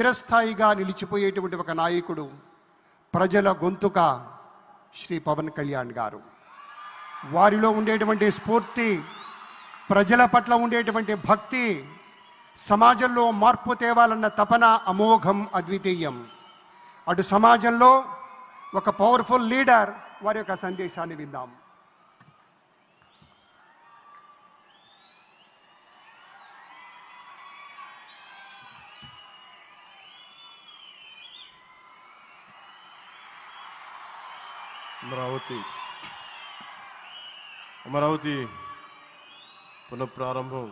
చిరస్థాయిగా నిలిచిపోయేటువంటి ఒక నాయకుడు, ప్రజల గొంతుక శ్రీ పవన్ కళ్యాణ్ గారు. వారిలో ఉండేటువంటి స్ఫూర్తి, ప్రజల పట్ల ఉండేటువంటి భక్తి, సమాజంలో మార్పు తేవాలన్న తపన అమోఘం, అద్వితీయం. అటు సమాజంలో ఒక పవర్ఫుల్ లీడర్ వారి యొక్క సందేశాన్ని విందాం. అమరావతి పునఃప్రారంభం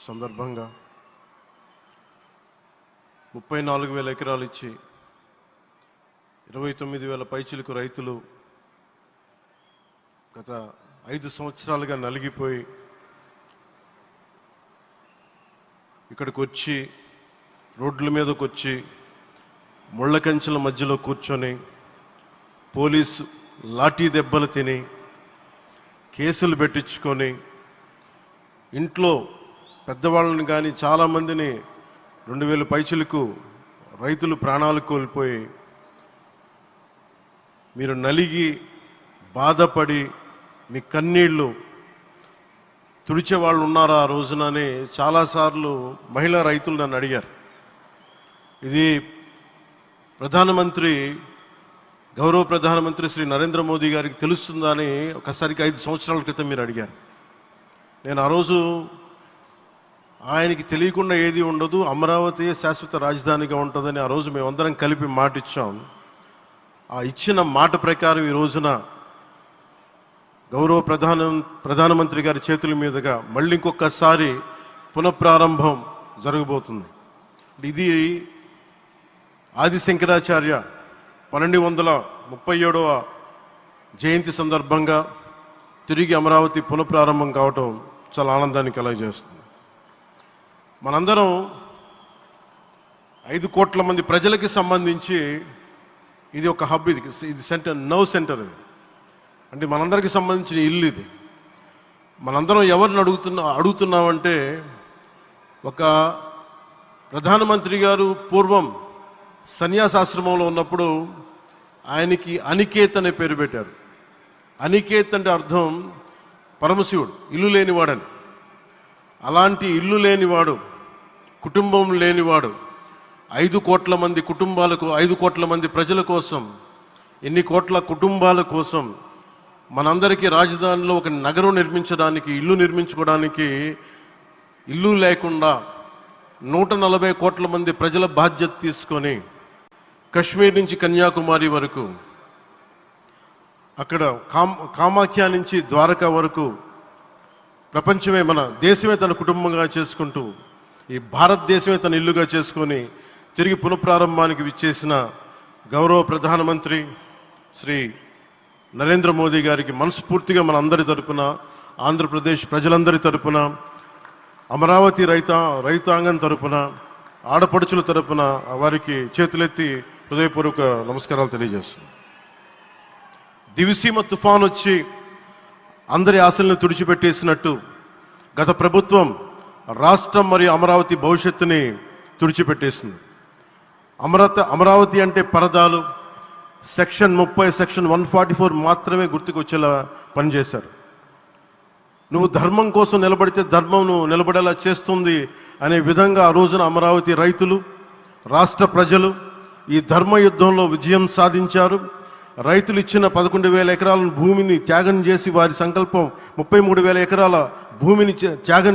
సందర్భంగా 34,000 ఎకరాలు ఇచ్చి 29,000 పైచిలకు రైతులు గత 5 సంవత్సరాలుగా నలిగిపోయి ఇక్కడికి వచ్చి రోడ్ల మీదకి వచ్చి ముళ్ళ కంచెల మధ్యలో కూర్చొని పోలీసు లాఠీ దెబ్బలు తిని కేసులు పెట్టించుకొని ఇంట్లో పెద్దవాళ్ళని కానీ చాలామందిని 2,000 పైచులకు రైతులు ప్రాణాలు కోల్పోయి మీరు నలిగి బాధపడి మీ కన్నీళ్ళు తుడిచే వాళ్ళు ఉన్నారా ఆ రోజునని చాలాసార్లు మహిళా రైతులు నన్ను అడిగారు. ఇది గౌరవ ప్రధానమంత్రి శ్రీ నరేంద్ర మోదీ గారికి తెలుస్తుందా అని ఒకసారికి 5 సంవత్సరాల క్రితం మీరు అడిగారు. నేను ఆ రోజు ఆయనకి తెలియకుండా ఏది ఉండదు, అమరావతి శాశ్వత రాజధానిగా ఉంటుందని ఆ రోజు మేమందరం కలిపి మాట ఇచ్చాం. ఆ ఇచ్చిన మాట ప్రకారం ఈ రోజున గౌరవ ప్రధానమంత్రి గారి చేతుల మీదుగా మళ్ళీ ఇంకొకసారి పునఃప్రారంభం జరగబోతుంది. ఇది ఆది శంకరాచార్య 1237వ జయంతి సందర్భంగా తిరిగి అమరావతి పునఃప్రారంభం కావటం చాలా ఆనందాన్ని కలగజేస్తుంది. మనందరం 5 కోట్ల మంది ప్రజలకి సంబంధించి ఇది ఒక హబ్, ఇది సెంటర్, నర్వ్ సెంటర్. ఇది అంటే మనందరికి సంబంధించిన ఇల్లు. ఇది మనందరం ఎవరిని అడుగుతున్నామంటే, ఒక ప్రధానమంత్రి గారు పూర్వం సన్యాసాశ్రమంలో ఉన్నప్పుడు ఆయనకి అనికేత్ అనే పేరు పెట్టారు. అనికేత్ అంటే అర్థం పరమశివుడు, ఇల్లు లేనివాడని. అలాంటి ఇల్లు లేనివాడు, కుటుంబం లేనివాడు 5 కోట్ల మంది కుటుంబాలకు, 5 కోట్ల మంది ప్రజల కోసం, ఎన్ని కోట్ల కుటుంబాల కోసం మనందరికీ రాజధానిలో ఒక నగరం నిర్మించడానికి, ఇల్లు నిర్మించుకోవడానికి ఇల్లు లేకుండా 140 కోట్ల మంది ప్రజల బాధ్యత తీసుకొని కశ్మీర్ నుంచి కన్యాకుమారి వరకు, అక్కడ కామాఖ్య నుంచి ద్వారకా వరకు ప్రపంచమే, మన దేశమే తన కుటుంబంగా చేసుకుంటూ ఈ భారతదేశమే తన ఇల్లుగా చేసుకొని తిరిగి పునఃప్రారంభానికి విచ్చేసిన గౌరవ ప్రధానమంత్రి శ్రీ నరేంద్ర మోదీ గారికి మనస్ఫూర్తిగా మన అందరి తరపున, ఆంధ్రప్రదేశ్ ప్రజలందరి తరపున, అమరావతి రైతాంగం తరపున, ఆడపడుచుల తరపున వారికి చేతులెత్తి హృదయపూర్వక నమస్కారాలు తెలియజేస్తున్నాను. దివిసీమ తుఫాన్ వచ్చి అందరి ఆశలను తుడిచిపెట్టేసినట్టు గత ప్రభుత్వం రాష్ట్రం మరియు అమరావతి భవిష్యత్తుని తుడిచిపెట్టేసింది. అమరావతి అంటే పరదాలు, సెక్షన్ 30, సెక్షన్ 144 మాత్రమే గుర్తుకొచ్చేలా పనిచేశారు. నువ్వు ధర్మం కోసం నిలబడితే ధర్మం నిలబడేలా చేస్తుంది అనే విధంగా ఆ రోజున అమరావతి రైతులు, రాష్ట్ర ప్రజలు ఈ ధర్మ యుద్ధంలో విజయం సాధించారు. రైతులు ఇచ్చిన 11,000 ఎకరాల భూమిని త్యాగం చేసి, వారి సంకల్పం 33,000 ఎకరాల భూమిని త్యాగం